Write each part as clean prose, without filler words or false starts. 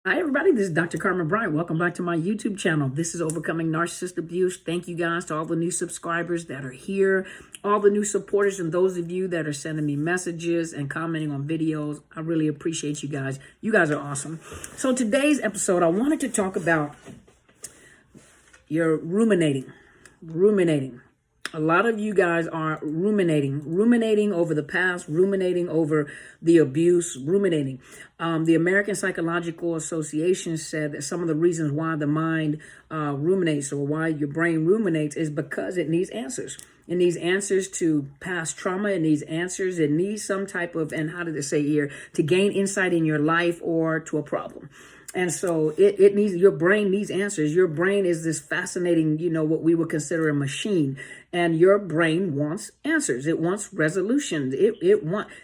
Hi, everybody. This is Dr. Carmen Bryant. Welcome back to my YouTube channel. This is Overcoming Narcissist Abuse. Thank you guys to all the new subscribers that are here, all the new supporters, and those of you that are sending me messages and commenting on videos. I really appreciate you guys. You guys are awesome. So today's episode, I wanted to talk about your ruminating. A lot of you guys are ruminating over the past, ruminating over the abuse, ruminating. The American Psychological Association said that some of the reasons why the mind ruminates, or why your brain ruminates, is because it needs answers. It needs answers to past trauma. It needs answers. It needs some type of, and how did it say here, to gain insight in your life or to a problem. And so it needs, your brain needs answers. Your brain is this fascinating, what we would consider a machine. And your brain wants answers. It wants resolutions.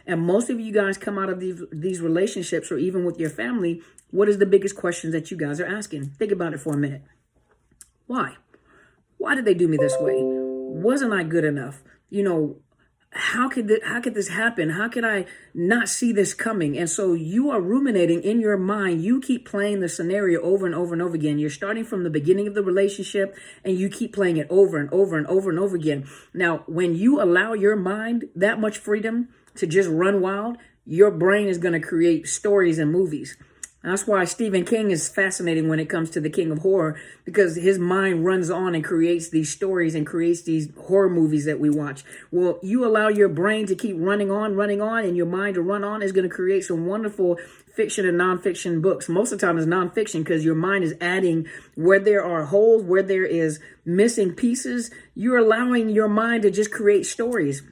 And most of you guys come out of these relationships, or even with your family, what is the biggest questions that you guys are asking? Think about it for a minute. Why? Why did they do me this way? Wasn't I good enough? How could this happen? How could I not see this coming? And so you are ruminating in your mind. You keep playing the scenario over and over and over again. You're starting from the beginning of the relationship, and you keep playing it over and over and over and over again. Now, when you allow your mind that much freedom to just run wild, your brain is going to create stories and movies. That's why Stephen King is fascinating when it comes to the king of horror, because his mind runs on and creates these stories and creates these horror movies that we watch. Well, you allow your brain to keep running on, and your mind to run on, is going to create some wonderful fiction and nonfiction books. Most of the time it's nonfiction, because your mind is adding where there are holes, where there is missing pieces. You're allowing your mind to just create stories.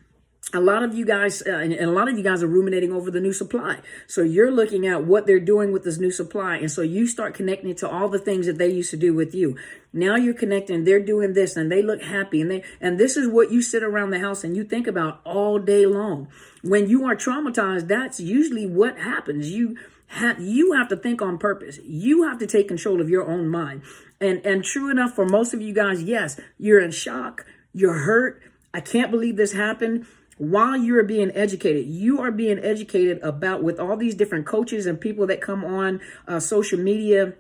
A lot of you guys are ruminating over the new supply. So you're looking at what they're doing with this new supply. And so you start connecting to all the things that they used to do with you. Now you're connecting, they're doing this and they look happy. And this is what you sit around the house and you think about all day long. When you are traumatized, that's usually what happens. You have to think on purpose. You have to take control of your own mind. And true enough, for most of you guys, yes, you're in shock. You're hurt. I can't believe this happened. While you're being educated, you are being educated about, with all these different coaches and people that come on social media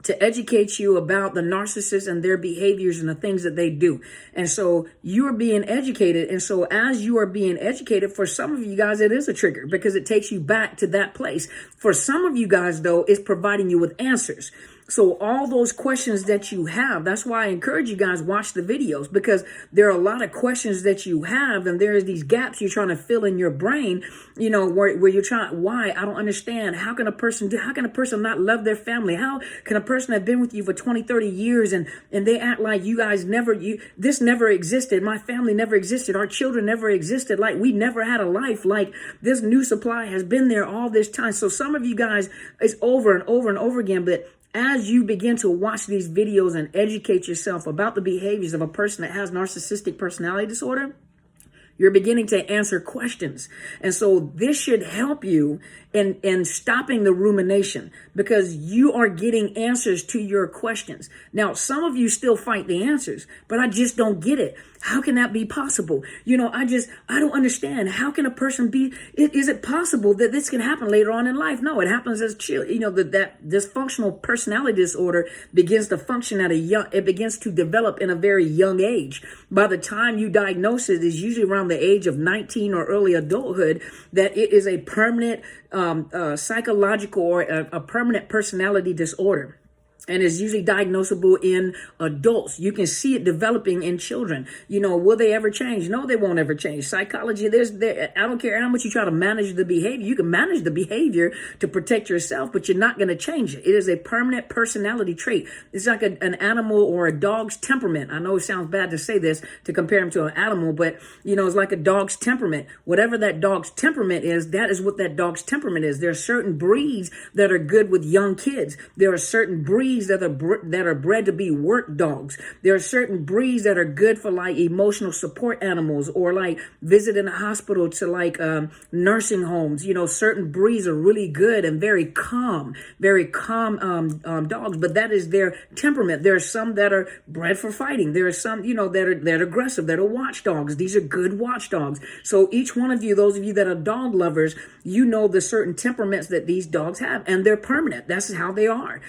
to educate you about the narcissists and their behaviors and the things that they do. And so you are being educated. And so as you are being educated, for some of you guys, it is a trigger, because it takes you back to that place. For some of you guys, though, it's providing you with answers. So all those questions that you have, that's why I encourage you guys, watch the videos, because there are a lot of questions that you have, and there's these gaps you're trying to fill in your brain, where you're trying, why? I don't understand. How can a person not love their family? How can a person have been with you for 20, 30 years and they act like you guys this never existed. My family never existed. Our children never existed. Like we never had a life. Like this new supply has been there all this time. So some of you guys, it's over and over and over again, but as you begin to watch these videos and educate yourself about the behaviors of a person that has narcissistic personality disorder, you're beginning to answer questions. And so this should help you in stopping the rumination, because you are getting answers to your questions. Now, some of you still fight the answers, but I just don't get it. How can that be possible? I don't understand. How can a person is it possible that this can happen later on in life? No, it happens as that dysfunctional personality disorder begins to function it begins to develop in a very young age. By the time you diagnose it, is usually around the age of 19 or early adulthood, that it is a permanent psychological or a permanent personality disorder. And is usually diagnosable in adults. You can see it developing in children. Will they ever change? No, they won't ever change. Psychology, I don't care how much you try to manage the behavior. You can manage the behavior to protect yourself, but you're not going to change it. It is a permanent personality trait. It's like an animal or a dog's temperament. I know it sounds bad to say this, to compare him to an animal, but it's like a dog's temperament. Whatever that dog's temperament is, that is what that dog's temperament is. There are certain breeds that are good with young kids. There are certain breeds breeds that are bred to be work dogs. There are certain breeds that are good for like emotional support animals, or like visiting a hospital to like nursing homes. Certain breeds are really good and very calm dogs, but that is their temperament. There are some that are bred for fighting. There are some, that are aggressive, that are watchdogs. These are good watchdogs. So each one of you, those of you that are dog lovers, the certain temperaments that these dogs have, and they're permanent. That's how they are.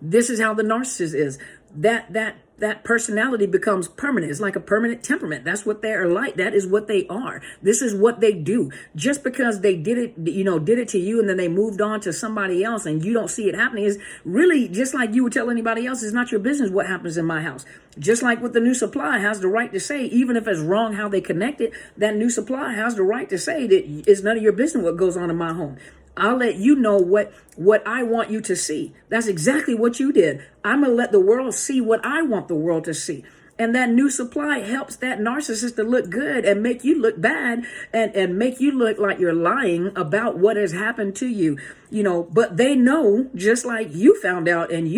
This is how the narcissist is. That personality becomes permanent. It's like a permanent temperament. That's what they are like. That is what they are. This is what they do. Just because they did it to you and then they moved on to somebody else and you don't see it happening, is really just like you would tell anybody else, it's not your business what happens in my house. Just like with the new supply has the right to say, even if it's wrong how they connect it, that new supply has the right to say that it's none of your business what goes on in my home. I'll let you know what I want you to see. That's exactly what you did. I'm going to let the world see what I want the world to see. And that new supply helps that narcissist to look good and make you look bad and make you look like you're lying about what has happened to you. But they know, just like you found out, and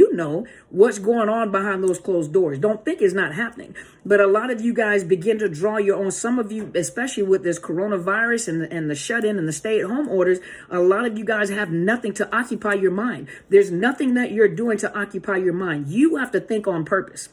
what's going on behind those closed doors. Don't think it's not happening. But a lot of you guys begin to draw your own, some of you, especially with this coronavirus and the shut-in and the stay-at-home orders, a lot of you guys have nothing to occupy your mind. There's nothing that you're doing to occupy your mind. You have to think on purpose.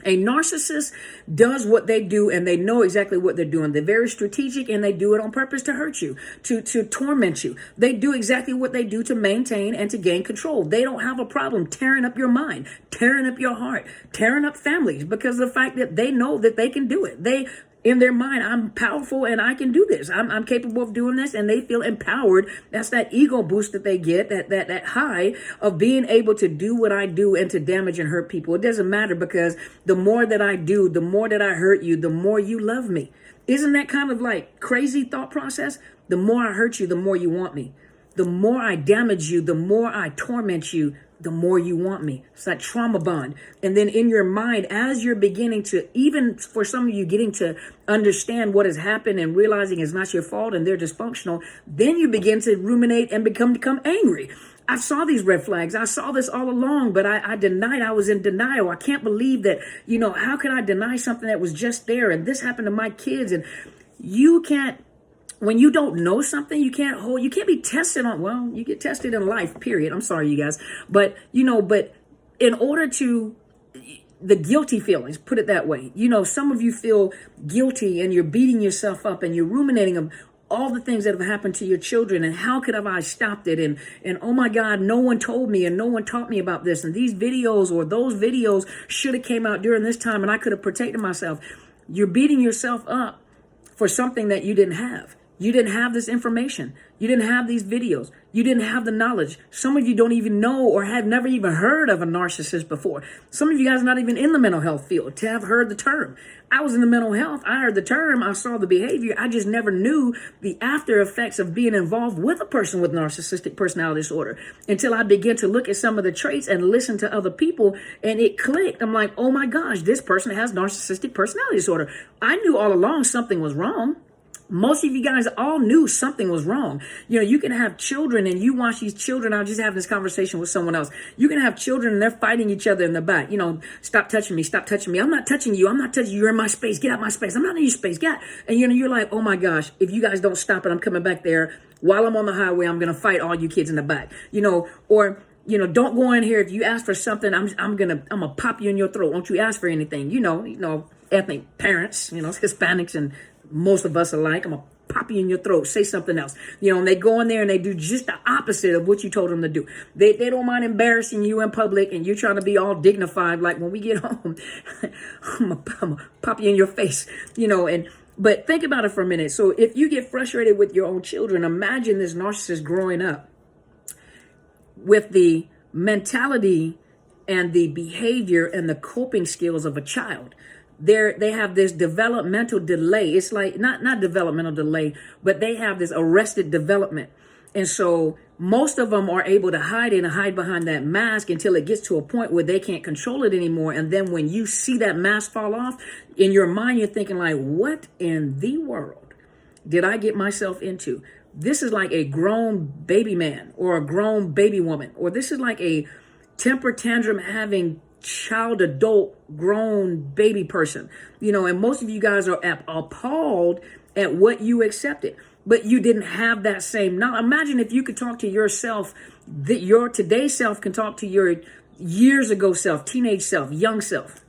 A narcissist does what they do, and they know exactly what they're doing. They're very strategic, and they do it on purpose to hurt you, to torment you. They do exactly what they do to maintain and to gain control. They don't have a problem tearing up your mind, tearing up your heart, tearing up families, because of the fact that they know that they can do it. They, in their mind, I'm powerful and I can do this. I'm capable of doing this, and they feel empowered. That's that ego boost that they get, that high of being able to do what I do and to damage and hurt people. It doesn't matter, because the more that I do, the more that I hurt you, the more you love me. Isn't that kind of like crazy thought process? The more I hurt you, the more you want me. The more I damage you, the more I torment you, the more you want me. It's that trauma bond. And then in your mind, as you're beginning to, even for some of you getting to understand what has happened and realizing it's not your fault and they're dysfunctional, then you begin to ruminate and become angry. I saw these red flags. I saw this all along, but I denied. I was in denial. I can't believe that, how can I deny something that was just there? And this happened to my kids. And you can't, when you don't know something, you can't be tested on, well, you get tested in life, period. I'm sorry, you guys. But in order to, the guilty feelings, put it that way. Some of you feel guilty and you're beating yourself up and you're ruminating of all the things that have happened to your children, and how could have I stopped it? And oh my God, no one told me and no one taught me about this. And these videos or those videos should have came out during this time and I could have protected myself. You're beating yourself up for something that you didn't have. You didn't have this information. You didn't have these videos. You didn't have the knowledge. Some of you don't even know or have never even heard of a narcissist before. Some of you guys are not even in the mental health field to have heard the term. I was in the mental health. I heard the term. I saw the behavior. I just never knew the after effects of being involved with a person with narcissistic personality disorder until I began to look at some of the traits and listen to other people, and it clicked. I'm like, oh my gosh, this person has narcissistic personality disorder. I knew all along something was wrong. Most of you guys all knew something was wrong. You can have children and you watch these children. I was just having this conversation with someone else. You can have children and they're fighting each other in the back. Stop touching me. Stop touching me. I'm not touching you. I'm not touching you. You're in my space. Get out my space. I'm not in your space. Get out. And you're like, oh my gosh, if you guys don't stop it, I'm coming back there. While I'm on the highway, I'm going to fight all you kids in the back. Or don't go in here. If you ask for something, I'm gonna pop you in your throat. Won't you ask for anything? Ethnic parents, Hispanics and most of us are like, I'm going to pop you in your throat, say something else. And they go in there and they do just the opposite of what you told them to do. They don't mind embarrassing you in public and you're trying to be all dignified. Like when we get home, I'm going to pop you in your face, but think about it for a minute. So if you get frustrated with your own children, imagine this narcissist growing up with the mentality and the behavior and the coping skills of a child. They have this developmental delay. It's like not developmental delay, but they have this arrested development. And so most of them are able to hide behind that mask until it gets to a point where they can't control it anymore. And then when you see that mask fall off, in your mind, you're thinking like, what in the world did I get myself into? This is like a grown baby man or a grown baby woman, or this is like a temper tantrum having child, adult, grown baby person, and most of you guys are appalled at what you accepted, but you didn't have that same knowledge. Imagine if you could talk to yourself, that your today's self can talk to your years ago self, teenage self, young self.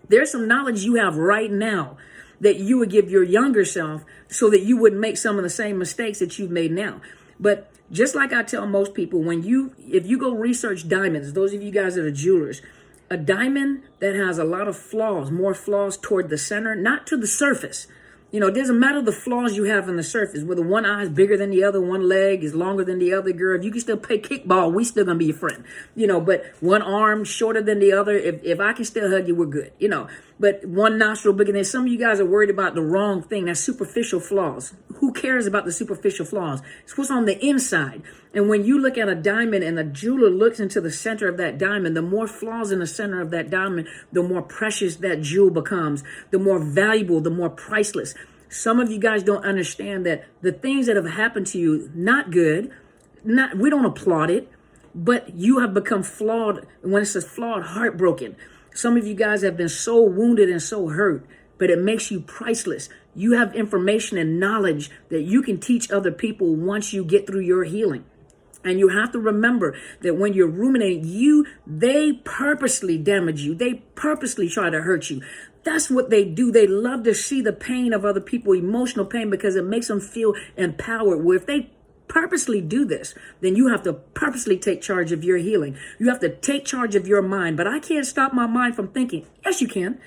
There's some knowledge you have right now that you would give your younger self so that you wouldn't make some of the same mistakes that you've made now. But just like I tell most people, if you go research diamonds, those of you guys that are jewelers, a diamond that has a lot of flaws, more flaws toward the center, not to the surface. It doesn't matter the flaws you have on the surface, whether one eye is bigger than the other, one leg is longer than the other, girl. If you can still play kickball, we still gonna be your friend. But one arm shorter than the other, if I can still hug you, we're good. But one nostril bigger than some of you guys are worried about the wrong thing. That's superficial flaws. Who cares about the superficial flaws? It's what's on the inside. And when you look at a diamond and a jeweler looks into the center of that diamond, the more flaws in the center of that diamond, the more precious that jewel becomes, the more valuable, the more priceless. Some of you guys don't understand that the things that have happened to you, not good, we don't applaud it, but you have become flawed. When it says flawed, heartbroken. Some of you guys have been so wounded and so hurt, but it makes you priceless. You have information and knowledge that you can teach other people once you get through your healing. And you have to remember that when you're ruminating, they purposely damage you. They purposely try to hurt you. That's what they do. They love to see the pain of other people, emotional pain, because it makes them feel empowered. Where if they purposely do this, then you have to purposely take charge of your healing. You have to take charge of your mind. But I can't stop my mind from thinking. Yes, you can.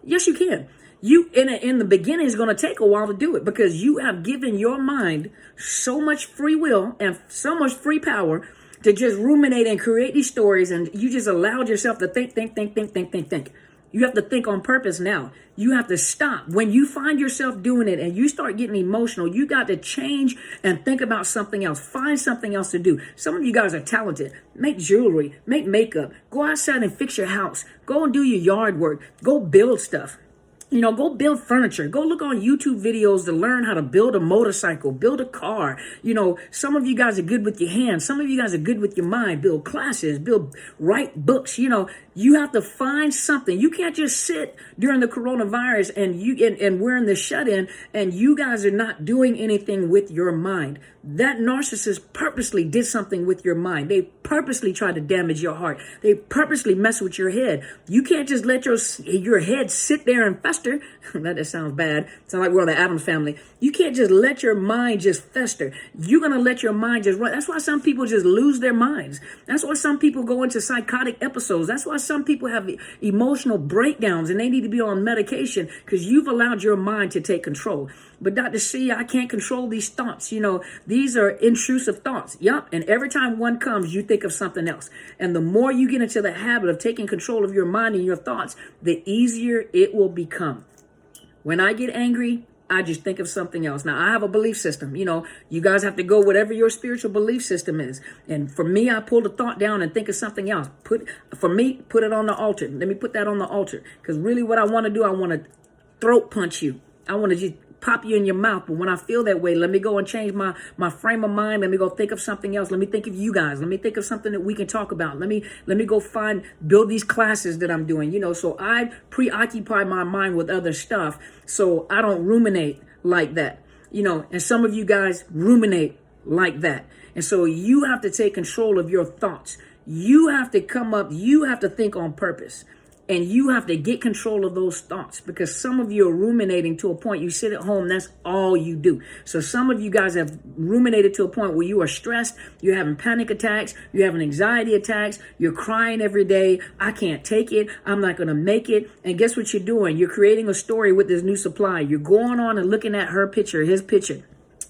Yes, you can. You in the beginning is going to take a while to do it, because you have given your mind so much free will and so much free power to just ruminate and create these stories, and you just allowed yourself to think. You have to think on purpose now. You have to stop. When you find yourself doing it and you start getting emotional, you got to change and think about something else. Find something else to do. Some of you guys are talented. Make jewelry, make makeup, go outside and fix your house, go and do your yard work, go build stuff. Go build furniture. Go look on YouTube videos to learn how to build a motorcycle, build a car. Some of you guys are good with your hands. Some of you guys are good with your mind. Build classes, write books. You have to find something. You can't just sit during the coronavirus and we're in the shut-in and you guys are not doing anything with your mind. That narcissist purposely did something with your mind. They purposely tried to damage your heart. They purposely mess with your head. You can't just let your head sit there and fester. That sounds bad. Sounds like we're on the Addams Family. You can't just let your mind just fester. You're going to let your mind just run. That's why some people just lose their minds. That's why some people go into psychotic episodes. That's why some people have emotional breakdowns and they need to be on medication, because you've allowed your mind to take control. But Dr. C, I can't control these thoughts. These are intrusive thoughts. Yup. And every time one comes, you think of something else. And the more you get into the habit of taking control of your mind and your thoughts, the easier it will become. When I get angry, I just think of something else. Now, I have a belief system. You guys have to go whatever your spiritual belief system is. And for me, I pull the thought down and think of something else. Put it on the altar. Let me put that on the altar. Because really what I want to do, I want to throat punch you. I want to just pop you in your mouth. But when I feel that way, let me go and change my frame of mind. Let me go think of something else. Let me think of you guys. Let me think of something that we can talk about. Let me go build these classes that I'm doing, so I preoccupy my mind with other stuff so I don't ruminate like that, and some of you guys ruminate like that. And so you have to take control of your thoughts. You have to think on purpose. And you have to get control of those thoughts, because some of you are ruminating to a point. You sit at home, that's all you do. So some of you guys have ruminated to a point where you are stressed. You're having panic attacks. You're having anxiety attacks. You're crying every day. I can't take it. I'm not going to make it. And guess what you're doing? You're creating a story with this new supply. You're going on and looking at her picture, his picture.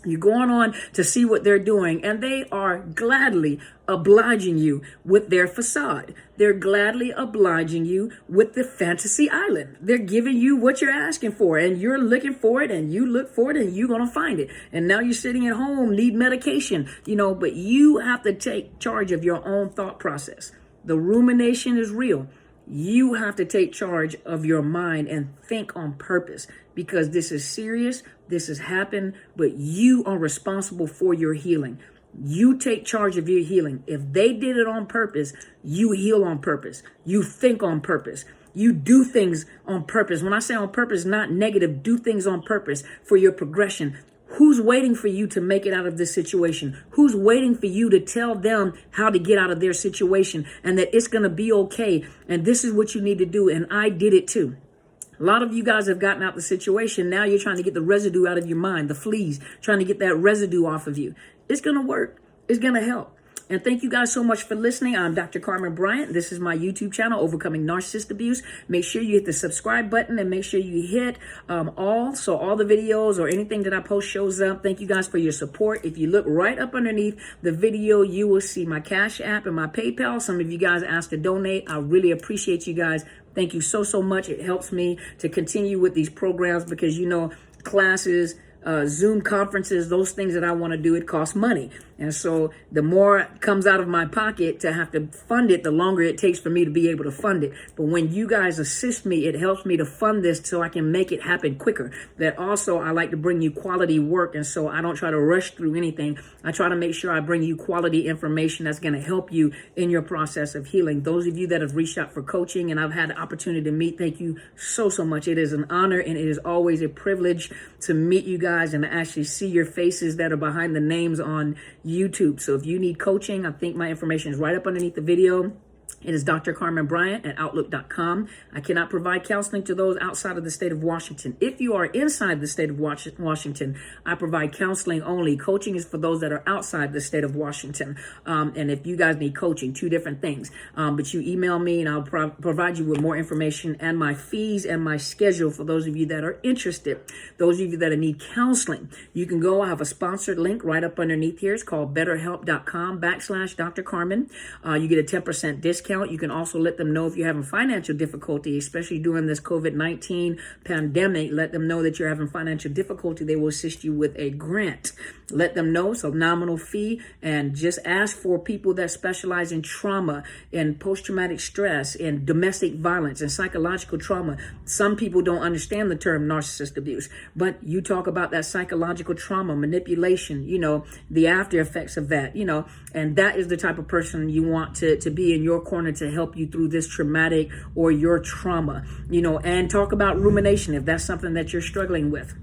You're going on to see what they're doing, and they are gladly obliging you with their facade. They're gladly obliging you with the fantasy island. They're giving you what you're asking for, and you're looking for it, and you look for it, and you're going to find it. And now you're sitting at home, need medication, but you have to take charge of your own thought process. The rumination is real. You have to take charge of your mind and think on purpose, because this is serious. This has happened, but you are responsible for your healing. You take charge of your healing. If they did it on purpose, you heal on purpose. You think on purpose. You do things on purpose. When I say on purpose, not negative, do things on purpose for your progression. Who's waiting for you to make it out of this situation? Who's waiting for you to tell them how to get out of their situation and that it's going to be okay? And this is what you need to do. And I did it too. A lot of you guys have gotten out the situation. Now you're trying to get the residue out of your mind, the fleas, trying to get that residue off of you. It's going to work. It's going to help. And thank you guys so much for listening. I'm Dr. Carmen Bryant. This is my YouTube channel, Overcoming Narcissist Abuse. Make sure you hit the subscribe button and make sure you hit all, so all the videos or anything that I post shows up. Thank you guys for your support. If you look right up underneath the video, you will see my Cash App and my PayPal. Some of you guys asked to donate. I really appreciate you guys. Thank you so, so much. It helps me to continue with these programs because, you know, classes, Zoom conferences, those things that I want to do, it costs money. And so the more comes out of my pocket to have to fund it, the longer it takes for me to be able to fund it. But when you guys assist me, it helps me to fund this so I can make it happen quicker. That also, I like to bring you quality work. And so I don't try to rush through anything. I try to make sure I bring you quality information that's going to help you in your process of healing. Those of you that have reached out for coaching and I've had the opportunity to meet, thank you so, so much. It is an honor and it is always a privilege to meet you guys and to actually see your faces that are behind the names on YouTube. So if you need coaching, I think my information is right up underneath the video. It is Dr. Carmen Bryant at Outlook.com. I cannot provide counseling to those outside of the state of Washington. If you are inside the state of Washington, I provide counseling only. Coaching is for those that are outside the state of Washington. And if you guys need coaching, two different things. But you email me and I'll provide you with more information and my fees and my schedule for those of you that are interested. Those of you that need counseling, you can go. I have a sponsored link right up underneath here. It's called BetterHelp.com/Dr. Carmen. You get a 10% discount. You can also let them know if you're having financial difficulty, especially during this COVID-19 pandemic. Let them know that you're having financial difficulty. They will assist you with a grant. Let them know. It's a nominal fee. And just ask for people that specialize in trauma and post-traumatic stress and domestic violence and psychological trauma. Some people don't understand the term narcissist abuse, but you talk about that psychological trauma, manipulation, you know, the after effects of that, you know, and that is the type of person you want to be in your corner to help you through this traumatic or your trauma, you know, and talk about rumination if that's something that you're struggling with.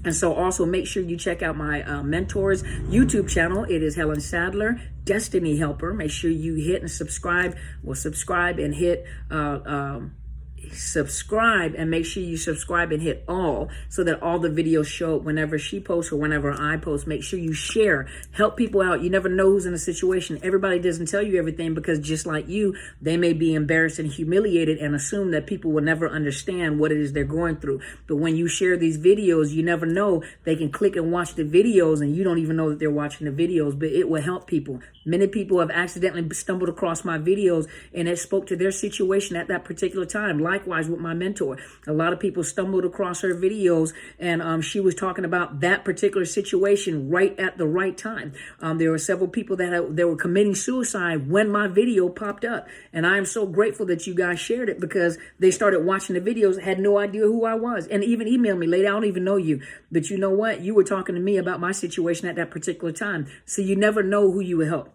And so also make sure you check out my mentor's YouTube channel. It is Helen Sadler, Destiny Helper. Make sure you hit and subscribe. Well, subscribe and hit subscribe and make sure you subscribe and hit all so that all the videos show up whenever she posts or whenever I post. Make sure you share, help people out. You never know who's in a situation. Everybody doesn't tell you everything because just like you, they may be embarrassed and humiliated and assume that people will never understand what it is they're going through. But when you share these videos, you never know. They can click and watch the videos and you don't even know that they're watching the videos, but it will help people. Many people have accidentally stumbled across my videos and it spoke to their situation at that particular time. Likewise with my mentor. A lot of people stumbled across her videos and she was talking about that particular situation right at the right time. There were several people that were committing suicide when my video popped up. And I am so grateful that you guys shared it because they started watching the videos, had no idea who I was, and even emailed me, lady, I don't even know you. But you know what? You were talking to me about my situation at that particular time. So you never know who you will help.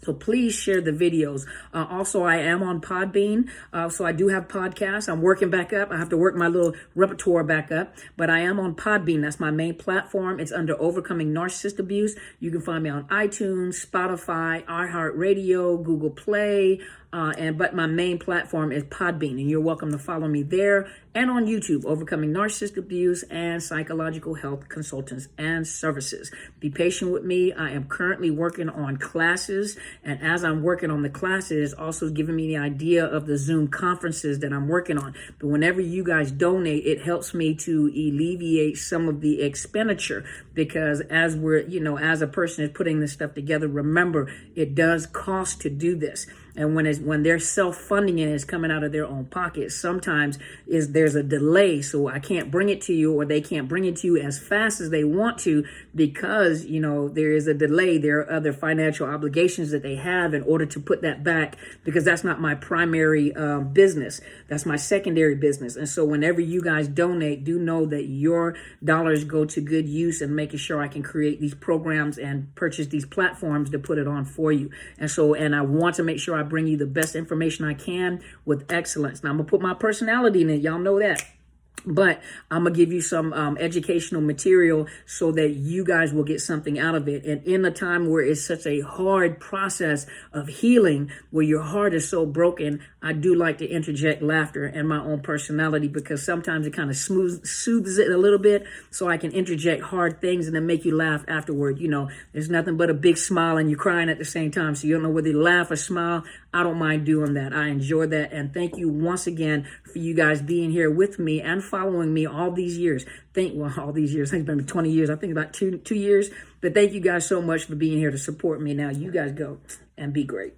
So please share the videos. Also, I am on Podbean. So I do have podcasts. I'm working back up. I have to work my little repertoire back up. But I am on Podbean. That's my main platform. It's under Overcoming Narcissist Abuse. You can find me on iTunes, Spotify, iHeartRadio, Google Play. But my main platform is Podbean, and you're welcome to follow me there and on YouTube, Overcoming Narcissist Abuse and Psychological Health Consultants and Services. Be patient with me. I am currently working on classes, and as I'm working on the classes, also giving me the idea of the Zoom conferences that I'm working on. But whenever you guys donate, it helps me to alleviate some of the expenditure because as we're, as a person is putting this stuff together, remember, it does cost to do this. And when they're self-funding it, it's coming out of their own pocket. Sometimes there's a delay, so I can't bring it to you, or they can't bring it to you as fast as they want to, because there is a delay. There are other financial obligations that they have in order to put that back, because that's not my primary business. That's my secondary business. And so whenever you guys donate, do know that your dollars go to good use and making sure I can create these programs and purchase these platforms to put it on for you. And I want to make sure I bring you the best information I can with excellence. Now, I'm going to put my personality in it. Y'all know that. But I'm going to give you some educational material so that you guys will get something out of it. And in a time where it's such a hard process of healing, where your heart is so broken, I do like to interject laughter and my own personality, because sometimes it kind of soothes it a little bit, so I can interject hard things and then make you laugh afterward. There's nothing but a big smile and you're crying at the same time, so you don't know whether to laugh or smile. I don't mind doing that. I enjoy that. And thank you once again for you guys being here with me and following me all these years. All these years. I think it's been 20 years. I think about two years. But thank you guys so much for being here to support me. Now you guys go and be great.